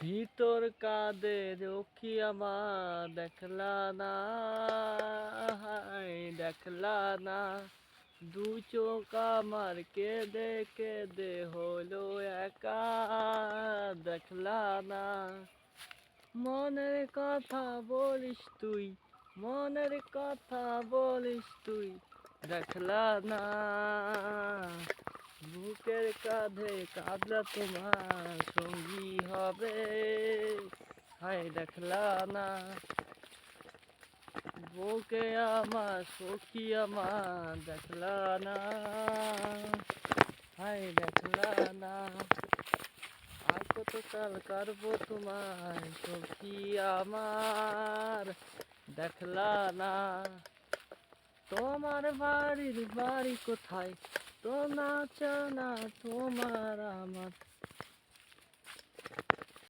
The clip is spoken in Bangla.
ভিতর কাঁদে রকি আমার দেখলা না, হায় দেখলা না। দু চোখ আমার কেঁদে কেঁদে হলো একা, দেখলা না। মনের কথা বলিস তুই, মনের কথা বলিস তুই, দেখলা না। বুকের কাঁধে কাঁদলা তোমার সঙ্গী হবে, হায় দেখলা না। বুকে আমার সখী আমার দেখলা না, হায় দেখলা না। আর কত কাল কাটবো তোমার সখী আমার, দেখলা না। তোমার বাড়ি কোথায়, তো না জানা তোমার আমার।